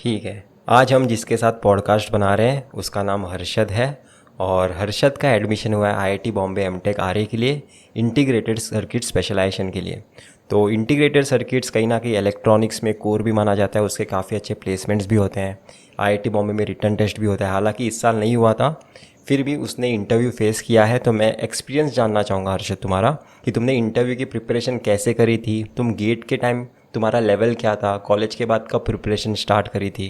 ठीक है। आज हम जिसके साथ पॉडकास्ट बना रहे हैं उसका नाम हर्षद है और हर्षद का एडमिशन हुआ है आईआईटी बॉम्बे एमटेक आरए के लिए, इंटीग्रेटेड सर्किट स्पेशलाइजेशन के लिए। तो इंटीग्रेटेड सर्किट्स कहीं ना कहीं इलेक्ट्रॉनिक्स में कोर भी माना जाता है, उसके काफ़ी अच्छे प्लेसमेंट्स भी होते हैं। आईआईटी बॉम्बे में रिटन टेस्ट भी होता है, हालांकि इस साल नहीं हुआ था, फिर भी उसने इंटरव्यू फेस किया है। तो मैं एक्सपीरियंस जानना चाहूँगा हर्षद तुम्हारा, कि तुमने इंटरव्यू की प्रिपरेशन कैसे करी थी, तुम गेट के टाइम तुम्हारा लेवल क्या था, कॉलेज के बाद कब प्रिपरेशन स्टार्ट करी थी,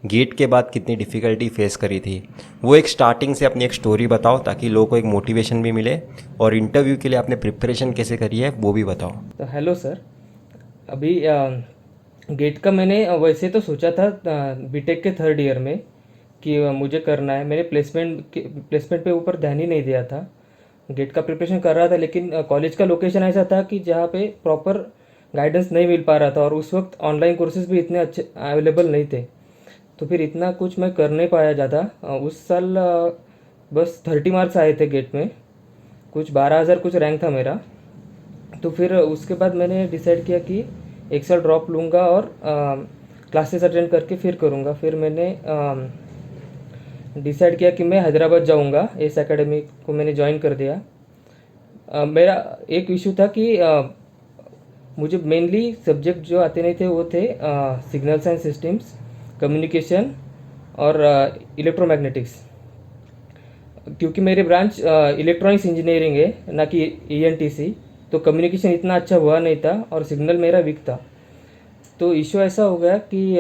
गेट के बाद कितनी डिफ़िकल्टी फेस करी थी। वो एक स्टार्टिंग से अपनी एक स्टोरी बताओ ताकि लोगों को एक मोटिवेशन भी मिले, और इंटरव्यू के लिए आपने प्रिपरेशन कैसे करी है वो भी बताओ। तो हेलो सर। अभी गेट का मैंने वैसे तो सोचा था बीटेक के थर्ड ईयर में कि मुझे करना है। मैंने प्लेसमेंट पे ऊपर ध्यान ही नहीं दिया था। गेट का प्रिपरेशन कर रहा था, लेकिन कॉलेज का लोकेशन ऐसा था कि जहाँ पे प्रॉपर गाइडेंस नहीं मिल पा रहा था, और उस वक्त ऑनलाइन कोर्सेज भी इतने अच्छे अवेलेबल नहीं थे। तो फिर इतना कुछ मैं कर नहीं पाया ज़्यादा। उस साल बस 30 मार्क्स आए थे गेट में, कुछ 12,000 कुछ रैंक था मेरा। तो फिर उसके बाद मैंने डिसाइड किया कि एक साल ड्रॉप लूँगा और क्लासेस अटेंड करके फिर करूँगा। फिर मैंने डिसाइड किया कि मैं हैदराबाद जाऊँगा। एस एकेडमी को मैंने ज्वाइन कर दिया। मेरा एक इशू था कि मुझे मेनली सब्जेक्ट जो आते नहीं थे वो थे सिग्नल्स एंड सिस्टम्स, कम्युनिकेशन और इलेक्ट्रोमैग्नेटिक्स। क्योंकि मेरी ब्रांच इलेक्ट्रॉनिक्स इंजीनियरिंग है, ना कि ईएनटीसी। तो कम्युनिकेशन इतना अच्छा हुआ नहीं था और सिग्नल मेरा वीक था। तो इशू ऐसा हो गया कि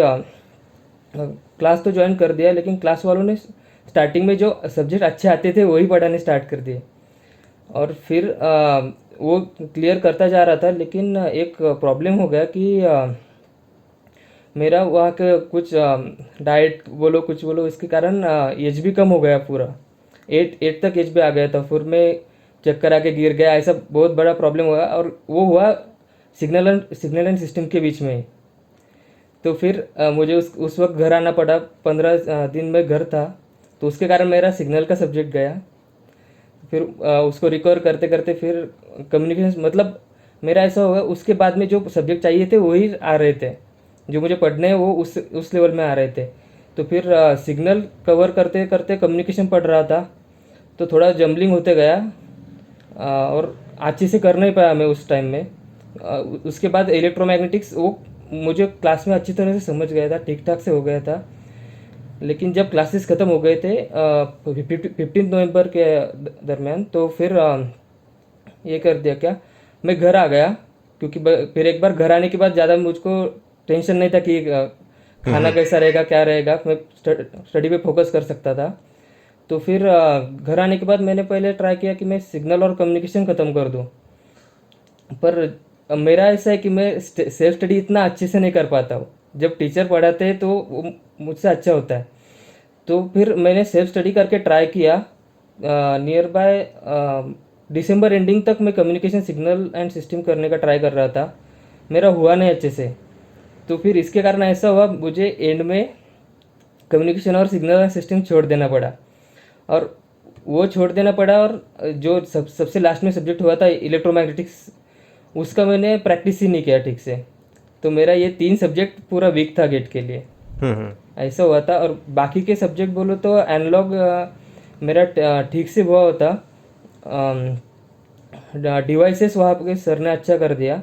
क्लास तो ज्वाइन कर दिया, लेकिन क्लास वालों ने स्टार्टिंग में जो सब्जेक्ट अच्छे आते थे वही पढ़ाने स्टार्ट कर दिए। और फिर वो क्लियर करता जा रहा था, लेकिन एक प्रॉब्लम हो गया कि मेरा वहाँ के कुछ डाइट बोलो कुछ बोलो, इसके कारण एज भी कम हो गया पूरा। एट तक एज पे आ गया था। फिर मैं चक्कर आके गिर गया, ऐसा बहुत बड़ा प्रॉब्लम हुआ। और वो हुआ सिग्नल एंड सिस्टम के बीच में ही। तो फिर मुझे उस वक्त घर आना पड़ा। 15 दिन में घर था, तो उसके कारण मेरा सिग्नल का सब्जेक्ट गया। फिर उसको रिकवर करते करते फिर कम्युनिकेशन, मतलब मेरा ऐसा होगा उसके बाद में जो सब्जेक्ट चाहिए थे वही आ रहे थे, जो मुझे पढ़ने हैं वो उस लेवल में आ रहे थे। तो फिर सिग्नल कवर करते करते कम्युनिकेशन पढ़ रहा था, तो थोड़ा जम्बलिंग होते गया। और अच्छे से कर नहीं पाया मैं उस टाइम में। उसके बाद इलेक्ट्रोमैग्नेटिक्स वो मुझे क्लास में अच्छी तरह से समझ गया था, ठीक ठाक से हो गया था। लेकिन जब क्लासेस ख़त्म हो गए थे 15 नवंबर के दरमियान, तो फिर ये कर दिया क्या, मैं घर आ गया। क्योंकि फिर एक बार घर आने के बाद ज़्यादा मुझको टेंशन नहीं था कि खाना कैसा रहेगा क्या रहेगा, मैं स्टडी पे फोकस कर सकता था। तो फिर घर आने के बाद मैंने पहले ट्राई किया कि मैं सिग्नल और कम्युनिकेशन ख़त्म कर दूं। पर मेरा ऐसा है कि मैं सेल्फ स्टडी इतना अच्छे से नहीं कर पाता हूँ। जब टीचर पढ़ाते हैं तो वो मुझसे अच्छा होता है। तो फिर मैंने सेल्फ स्टडी करके ट्राई किया। नियर बाय दिसंबर एंडिंग तक मैं कम्युनिकेशन सिग्नल एंड सिस्टम करने का ट्राई कर रहा था। मेरा हुआ नहीं अच्छे से। तो फिर इसके कारण ऐसा हुआ, मुझे एंड में कम्युनिकेशन और सिग्नल एंड सिस्टम छोड़ देना पड़ा। और वो छोड़ देना पड़ा, और जो सबसे लास्ट में सब्जेक्ट हुआ था इलेक्ट्रोमैग्नेटिक्स, उसका मैंने प्रैक्टिस ही नहीं किया ठीक से। तो मेरा ये 3 सब्जेक्ट पूरा वीक था गेट के लिए, हम्म। ऐसा हुआ था। और बाकी के सब्जेक्ट बोलो तो एनालॉग मेरा ठीक से हुआ होता। डिवाइसेस वहाँ पे सर ने अच्छा कर दिया।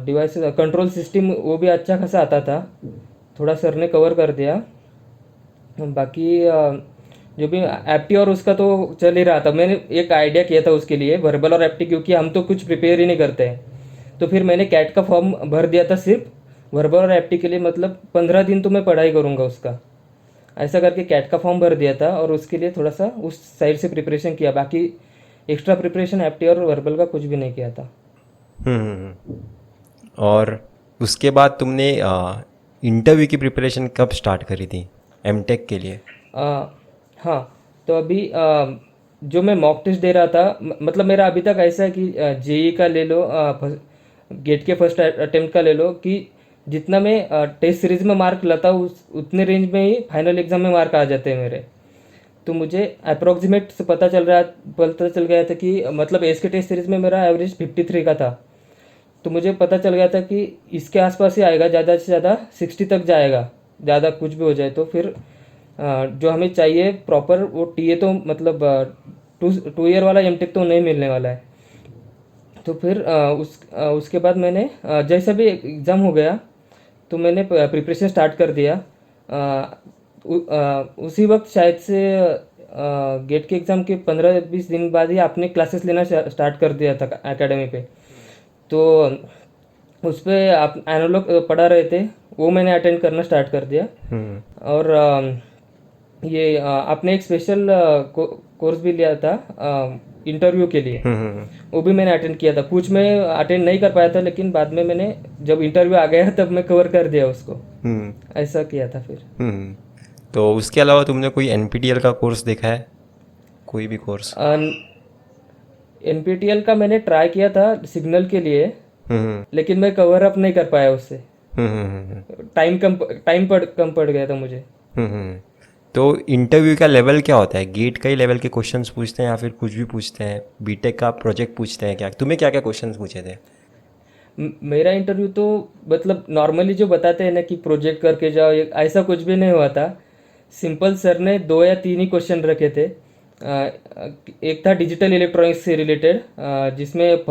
डिवाइसेस कंट्रोल सिस्टम वो भी अच्छा खासा आता था, थोड़ा सर ने कवर कर दिया। बाकी जो भी एप्टी और उसका तो चल ही रहा था। मैंने एक आइडिया किया था उसके लिए, वर्बल और एप्टी, क्योंकि हम तो कुछ प्रिपेयर ही नहीं करते हैं। तो फिर मैंने कैट का फॉर्म भर दिया था सिर्फ वर्बल और एप्टी के लिए, मतलब 15 दिन तो मैं पढ़ाई करूँगा उसका, ऐसा करके कैट का फॉर्म भर दिया था। और उसके लिए थोड़ा सा उस साइड से प्रिपरेशन किया, बाकी एक्स्ट्रा प्रिपरेशन एप्टी और वर्बल का कुछ भी नहीं किया था। और उसके बाद तुमने इंटरव्यू की प्रिपरेशन कब स्टार्ट करी थी एमटेक के लिए? आ, हाँ। तो अभी जो मैं मॉक टेस्ट दे रहा था, मतलब मेरा अभी तक ऐसा है कि जेई का ले लो, गेट के फर्स्ट अटेम्प्ट का ले लो, कि जितना मैं टेस्ट सीरीज में मार्क लाता हूँ उतने रेंज में ही फाइनल एग्जाम में मार्क आ जाते हैं मेरे। तो मुझे अप्रोक्सीमेट से पता चल गया था कि मतलब एस के टेस्ट सीरीज में मेरा एवरेज 53 का था। तो मुझे पता चल गया था कि इसके आसपास ही आएगा, ज़्यादा से ज़्यादा 60 तक जाएगा। ज़्यादा कुछ भी हो जाए तो फिर जो हमें चाहिए प्रॉपर वो टीए तो मतलब 2 ईयर वाला एमटेक तो नहीं मिलने वाला है। तो फिर उसके बाद मैंने जैसा भी एग्ज़ाम हो गया तो मैंने प्रिपरेशन स्टार्ट कर दिया। उसी वक्त शायद से गेट के एग्ज़ाम के 15-20 दिन बाद ही आपने क्लासेस लेना स्टार्ट कर दिया था एकेडमी पे। तो उस पे आप एनालॉग पढ़ा रहे थे, वो मैंने अटेंड करना स्टार्ट कर दिया। और ये आपने एक स्पेशल कोर्स भी लिया था इंटरव्यू के लिए, वो भी मैंने अटेंड किया था। कुछ मैं अटेंड नहीं कर पाया था, लेकिन बाद में मैंने जब इंटरव्यू आ गया तब मैं कवर कर दिया उसको। ऐसा किया था फिर। तो उसके अलावा तुमने कोई एनपीटीईएल का कोर्स देखा है, कोई भी कोर्स? एनपीटीएल का मैंने ट्राई किया था सिग्नल के लिए, लेकिन मैं कवर अप नहीं कर पाया उससे। कम पड़ गया था मुझे। तो इंटरव्यू का लेवल क्या होता है? गेट का ही लेवल के क्वेश्चंस पूछते हैं या फिर कुछ भी पूछते हैं? बीटेक का प्रोजेक्ट पूछते हैं क्या? तुम्हें क्या क्या क्वेश्चंस पूछे थे? मेरा इंटरव्यू तो मतलब नॉर्मली जो बताते हैं ना कि प्रोजेक्ट करके जाओ, ऐसा कुछ भी नहीं हुआ था। सिंपल सर ने 2 या 3 ही क्वेश्चन रखे थे। एक था डिजिटल इलेक्ट्रॉनिक्स से रिलेटेड, जिसमें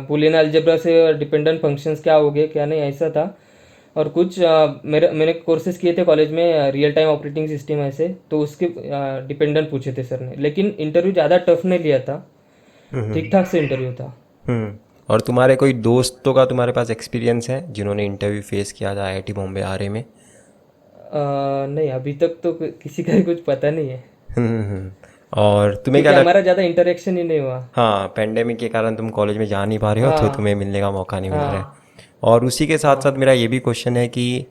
बुलियन अलजेब्रा से डिपेंडेंट फंक्शंस क्या हो गए क्या नहीं, ऐसा था। और कुछ मैंने कोर्सेज किए थे कॉलेज में रियल टाइम ऑपरेटिंग सिस्टम ऐसे, तो उसके डिपेंडेंट पूछे थे सर ने। लेकिन इंटरव्यू ज़्यादा टफ नहीं लिया था, ठीक ठाक से इंटरव्यू था। और तुम्हारे कोई दोस्तों का तुम्हारे पास एक्सपीरियंस है जिन्होंने इंटरव्यू फेस किया था आईआईटी बॉम्बे आरए में? नहीं, अभी तक तो किसी का ही कुछ पता नहीं है, और तुम्हें क्या क्योंकि हमारा ज़्यादा इंटरेक्शन ही नहीं हुआ। हाँ, पेंडेमिक के कारण तुम कॉलेज में जा नहीं पा रहे हो, तो तुम्हें हाँ मिलने का मौका नहीं मिल रहा है। हाँ और उसी के साथ साथ हाँ मेरा ये भी क्वेश्चन है कि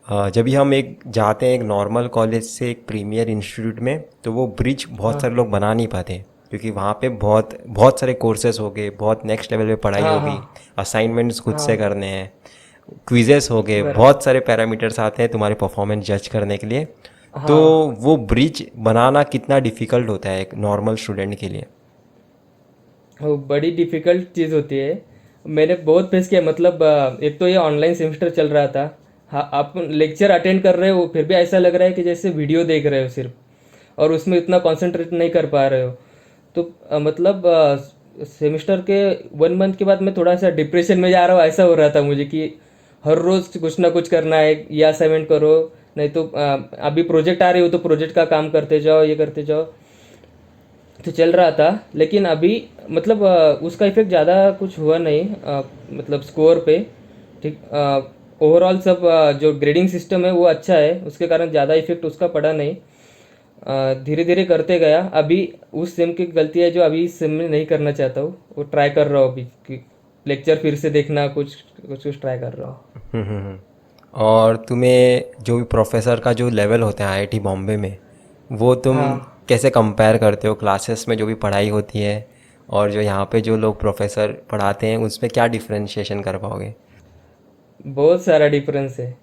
जब भी हम एक जाते हैं एक नॉर्मल कॉलेज से एक प्रीमियर इंस्टीट्यूट में, तो वो ब्रिज बहुत हाँ सारे लोग बना नहीं पाते, क्योंकि वहाँ पे बहुत बहुत सारे कोर्सेज हो गए, बहुत नेक्स्ट लेवल पे पढ़ाई हाँ होगी, हाँ असाइनमेंट्स खुद से हाँ, करने हैं, क्विजेस हो गए, बराबर। बहुत सारे पैरामीटर्स आते हैं तुम्हारे परफॉर्मेंस जज करने के लिए। तो हाँ, वो ब्रिज बनाना कितना डिफ़िकल्ट होता है एक नॉर्मल स्टूडेंट के लिए? वो बड़ी डिफ़िकल्ट चीज़ होती है। मैंने बहुत फेस किया, मतलब एक तो ये ऑनलाइन सेमेस्टर चल रहा था। हाँ, आप लेक्चर अटेंड कर रहे हो, फिर भी ऐसा लग रहा है कि जैसे वीडियो देख रहे हो सिर्फ, और उसमें इतना कंसंट्रेट नहीं कर पा रहे हो। तो मतलब सेमेस्टर के 1 मंथ के बाद मैं थोड़ा सा डिप्रेशन में जा रहा हूँ, ऐसा हो रहा था मुझे कि हर रोज़ कुछ ना कुछ करना है, या असाइनमेंट करो, नहीं तो अभी प्रोजेक्ट आ रही हो तो प्रोजेक्ट का काम करते जाओ, ये करते जाओ। तो चल रहा था, लेकिन अभी मतलब उसका इफेक्ट ज़्यादा कुछ हुआ नहीं, मतलब स्कोर पे। ठीक, ओवरऑल सब जो ग्रेडिंग सिस्टम है वो अच्छा है, उसके कारण ज़्यादा इफेक्ट उसका पड़ा नहीं। धीरे धीरे करते गया। अभी उस सेम की गलती है जो अभी इस सेम में नहीं करना चाहता हूँ, वो ट्राई कर रहा हूँ अभी कि लेक्चर फिर से देखना, कुछ कुछ कुछ ट्राई कर रहा हूँ। और तुम्हें जो भी प्रोफेसर का जो लेवल होता है आईआईटी बॉम्बे में, वो तुम हाँ, कैसे कंपेयर करते हो क्लासेस में जो भी पढ़ाई होती है और जो यहाँ पे जो लोग प्रोफेसर पढ़ाते हैं, उसमें क्या डिफरेंशिएशन कर पाओगे? बहुत सारा डिफरेंस है।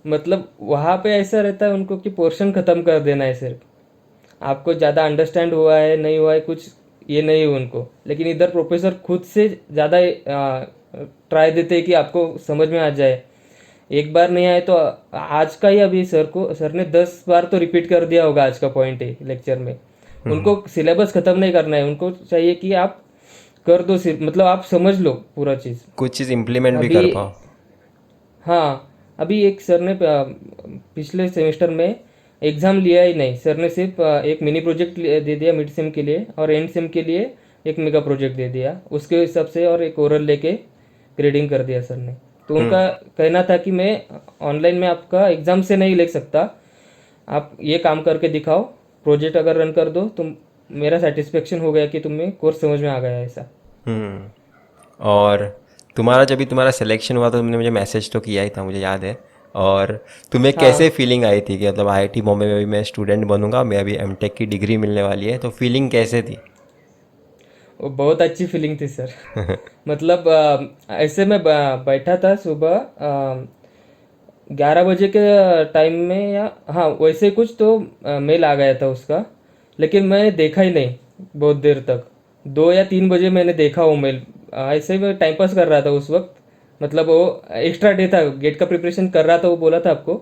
मतलब वहाँ पे ऐसा रहता है उनको कि पोर्शन ख़त्म कर देना है सिर्फ, आपको ज़्यादा अंडरस्टैंड हुआ है नहीं हुआ है कुछ ये नहीं है उनको। लेकिन इधर प्रोफेसर खुद से ज़्यादा ट्राई देते हैं कि आपको समझ में आ जाए। एक बार नहीं आए तो आज का ही अभी सर ने 10 बार तो रिपीट कर दिया होगा आज का पॉइंट है लेक्चर में। उनको सिलेबस ख़त्म नहीं करना है, उनको चाहिए कि आप कर दो सिर्फ, मतलब आप समझ लो पूरा चीज़। कुछ चीज़ इम्प्लीमेंट भी अभी कर पाओ। हाँ, अभी एक सर ने पिछले सेमेस्टर में एग्ज़ाम लिया ही नहीं, सर ने सिर्फ एक मिनी प्रोजेक्ट दे दिया मिड सेम के लिए, और एंड सेम के लिए एक मेगा प्रोजेक्ट दे दिया उसके हिसाब से, और एक ओरल लेके ग्रेडिंग कर दिया सर ने। तो उनका कहना था कि मैं ऑनलाइन में आपका एग्ज़ाम से नहीं ले सकता, आप ये काम करके दिखाओ, प्रोजेक्ट अगर रन कर दो तो मेरा सेटिस्फेक्शन हो गया कि तुम्हें कोर्स समझ में आ गया ऐसा। हम्म। और तुम्हारा जब भी तुम्हारा सिलेक्शन हुआ तो तुमने मुझे मैसेज तो किया ही था, मुझे याद है। और तुम्हें कैसे हाँ, फीलिंग आई थी कि मतलब आईआईटी बॉम्बे में भी मैं स्टूडेंट बनूंगा, मैं अभी एमटेक की डिग्री मिलने वाली है, तो फीलिंग कैसे थी? वो बहुत अच्छी फीलिंग थी सर। मतलब ऐसे में बैठा था सुबह 11 बजे के टाइम में, या हाँ वैसे कुछ तो मेल आ गया था उसका, लेकिन मैंने देखा ही नहीं बहुत देर तक। 2 या 3 बजे मैंने देखा वो मेल। ऐसे ही मैं टाइम पास कर रहा था उस वक्त, मतलब वो एक्स्ट्रा डे था, गेट का प्रिपरेशन कर रहा था वो बोला था आपको,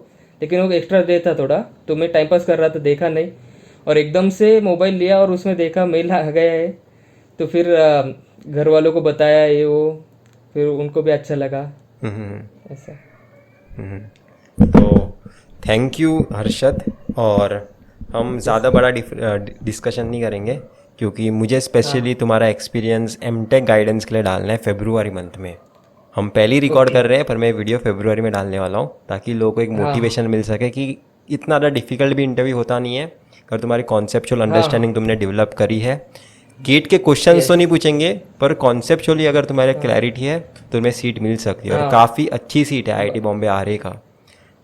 लेकिन वो एक्स्ट्रा डे था थोड़ा, तो मैं टाइम पास कर रहा था, देखा नहीं, और एकदम से मोबाइल लिया और उसमें देखा मेल आ गया है। तो फिर घर वालों को बताया ये वो, फिर उनको भी अच्छा लगा ऐसा। तो थैंक यू हर्षद। और हम ज़्यादा बड़ा डिस्कशन नहीं करेंगे, क्योंकि मुझे स्पेशली तुम्हारा एक्सपीरियंस एमटेक गाइडेंस के लिए डालना है फरवरी मंथ में। हम पहले ही रिकॉर्ड कर रहे हैं, पर मैं वीडियो फरवरी में डालने वाला हूँ, ताकि लोगों को एक मोटिवेशन मिल सके कि इतना ज़्यादा डिफिकल्ट भी इंटरव्यू होता नहीं है अगर तुम्हारी कॉन्सेप्चुअल अंडरस्टैंडिंग तुमने डेवलप करी है। गेट के क्वेश्चंस तो नहीं पूछेंगे, पर कॉन्सेप्चुअली अगर तुम्हारे क्लैरिटी है तो तुम्हें सीट मिल सकती है, और काफ़ी अच्छी सीट है आईआईटी बॉम्बे आरए का।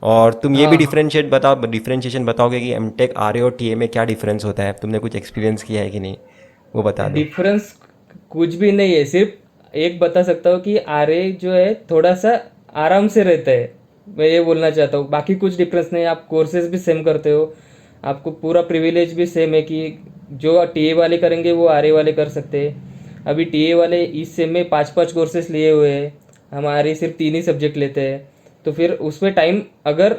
और तुम ये भी डिफरेंशिएशन बताओगे कि एमटेक आरए और टीए में क्या डिफरेंस होता है, तुमने कुछ एक्सपीरियंस किया है कि नहीं, वो बता दो। डिफरेंस कुछ भी नहीं है, सिर्फ एक बता सकता हूँ कि आरए जो है थोड़ा सा आराम से रहता है, मैं ये बोलना चाहता हूँ। बाकी कुछ डिफरेंस नहीं है, आप कोर्सेज भी सेम करते हो, आपको पूरा प्रिविलेज भी सेम है कि जो टीए वाले करेंगे वो आरए वाले कर सकते हैं। अभी टीए वाले इस सेम में 5-5 कोर्सेज लिए हुए हैं, हमारे सिर्फ 3 ही सब्जेक्ट लेते हैं। तो फिर उसमें टाइम अगर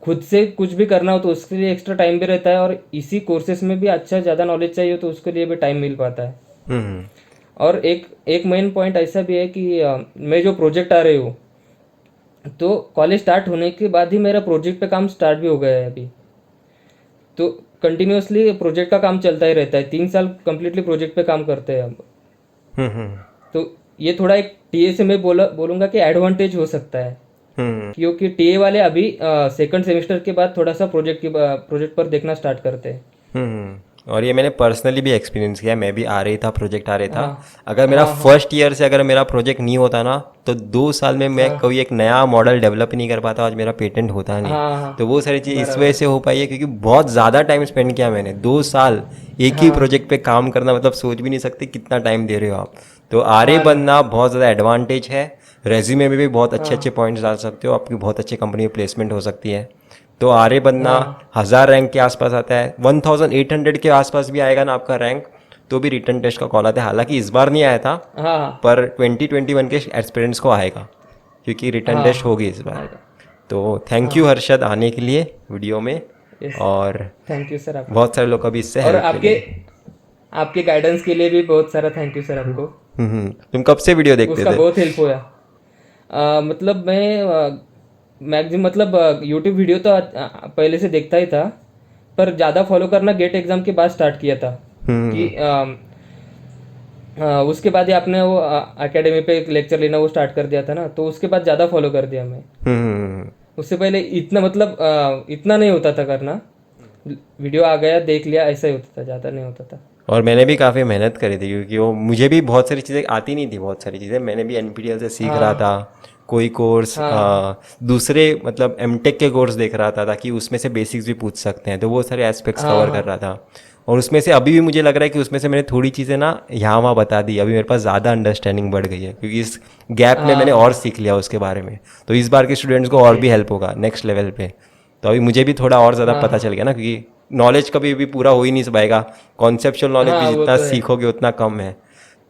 खुद से कुछ भी करना हो तो उसके लिए एक्स्ट्रा टाइम भी रहता है, और इसी कोर्सेज में भी अच्छा ज़्यादा नॉलेज चाहिए तो उसके लिए भी टाइम मिल पाता है। और एक मेन पॉइंट ऐसा भी है कि मैं जो प्रोजेक्ट आ रही हूँ, तो कॉलेज स्टार्ट होने के बाद ही मेरा प्रोजेक्ट पे काम स्टार्ट भी हो गया है अभी। तो कंटिन्यूअसली प्रोजेक्ट का काम चलता ही रहता है, 3 साल कंप्लीटली प्रोजेक्ट पे काम करते हैं हम। तो ये थोड़ा एक टीए से मैं बोलूँगा कि एडवांटेज हो सकता है, क्योंकि टीए वाले अभी सेकंड सेमेस्टर के बाद थोड़ा सा प्रोजेक्ट पर देखना स्टार्ट करते हैं। और ये मैंने पर्सनली भी एक्सपीरियंस किया, मैं भी आ रही था, प्रोजेक्ट आ रही था। अगर मेरा फर्स्ट ईयर से अगर मेरा प्रोजेक्ट नहीं होता ना, तो 2 साल में मैं कोई एक नया मॉडल डेवलप नहीं कर पाता, आज मेरा पेटेंट होता नहीं। तो वो सारी चीज़ इस वजह से हो पाई है क्योंकि बहुत ज़्यादा टाइम स्पेंड किया मैंने, 2 साल एक ही प्रोजेक्ट पे काम करना, मतलब सोच भी नहीं सकते कितना टाइम दे रहे हो आप। तो आरए बनना बहुत ज़्यादा एडवांटेज है, रेज्यूमे में भी बहुत अच्छे अच्छे पॉइंट्स डाल सकते हो, आपकी बहुत अच्छी कंपनी में प्लेसमेंट हो सकती है। तो आरए बनना 1000 रैंक के आसपास आता है, 1800 के आसपास भी आएगा ना आपका रैंक, तो भी रिटर्न टेस्ट का कॉल आता है। हालांकि इस बार नहीं आया था, पर 2021 के एस्पिरेंट्स को आएगा, क्योंकि रिटर्न टेस्ट होगी इस बार। तो थैंक यू हर्षद आने के लिए वीडियो में, और थैंक यू सर आपको, बहुत सारे लोग अभी इससे और हेल्प आपके गाइडेंस के लिए भी बहुत सारा थैंक यू सर आपको। तुम कब से वीडियो देखते उसका थे? बहुत हेल्प हुआ। मतलब मैं मैक्सिमम मतलब यूट्यूब वीडियो तो पहले से देखता ही था, पर ज़्यादा फॉलो करना गेट एग्जाम के बाद स्टार्ट किया था। कि उसके बाद ही आपने वो एकेडमी पे एक लेक्चर लेना वो स्टार्ट कर दिया था ना, तो उसके बाद ज़्यादा फॉलो कर दिया मैं। उससे पहले इतना मतलब इतना नहीं होता था करना, वीडियो आ गया देख लिया ऐसा ही होता था, ज़्यादा नहीं होता था। और मैंने भी काफ़ी मेहनत करी थी, क्योंकि वो मुझे भी बहुत सारी चीज़ें आती नहीं थी, बहुत सारी चीज़ें मैंने भी एनपीटीईएल से सीख रहा था, कोई कोर्स दूसरे मतलब एमटेक के कोर्स देख रहा था ताकि उसमें से बेसिक्स भी पूछ सकते हैं, तो वो सारे एस्पेक्ट्स कवर कर रहा था। और उसमें से अभी भी मुझे लग रहा है कि उसमें से मैंने थोड़ी चीज़ें ना यहाँ वहाँ बता दी, अभी मेरे पास ज़्यादा अंडरस्टैंडिंग बढ़ गई है, क्योंकि इस गैप में मैंने और सीख लिया उसके बारे में। तो इस बार के स्टूडेंट्स को और भी हेल्प होगा नेक्स्ट लेवल पे। तो अभी मुझे भी थोड़ा और ज़्यादा पता चल गया ना, क्योंकि नॉलेज कभी भी पूरा हो ही नहीं पाएगा, कॉन्सेप्चुअल नॉलेज भी जितना सीखोगे उतना कम है।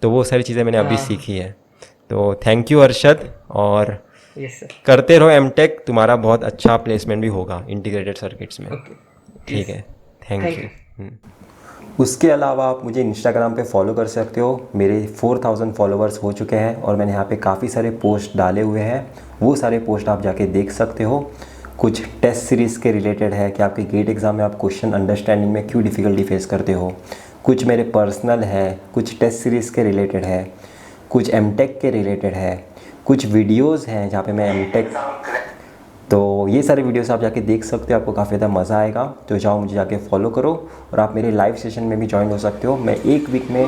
तो वो सारी चीज़ें मैंने अभी सीखी है। तो थैंक यू हर्षद, और करते रहो एमटेक, तुम्हारा बहुत अच्छा प्लेसमेंट भी होगा इंटीग्रेटेड सर्किट्स में। ठीक है, थैंक यू। उसके अलावा आप मुझे इंस्टाग्राम पे फॉलो कर सकते हो, मेरे 4000 फॉलोअर्स हो चुके हैं, और मैंने यहाँ पे काफ़ी सारे पोस्ट डाले हुए हैं, वो सारे पोस्ट आप जाके देख सकते हो। कुछ टेस्ट सीरीज़ के रिलेटेड है कि आपके गेट एग्ज़ाम में आप क्वेश्चन अंडरस्टैंडिंग में क्यों डिफ़िकल्टी फेस करते हो, कुछ मेरे पर्सनल है, कुछ टेस्ट सीरीज़ के रिलेटेड है, कुछ एमटेक के रिलेटेड है, कुछ वीडियोस हैं जहाँ पे मैं एमटेक, तो ये सारे वीडियोस आप जाके देख सकते हो, आपको काफ़ी ज़्यादा मज़ा आएगा। तो जाओ मुझे जाके फॉलो करो, और आप मेरे लाइव सेशन में भी ज्वाइन हो सकते हो। मैं एक वीक में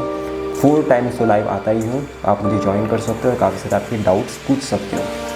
4 टाइम्स तो लाइव आता ही हूँ, आप मुझे ज्वाइन कर सकते हो और काफ़ी सारे आपके डाउट्स पूछ सकते हो।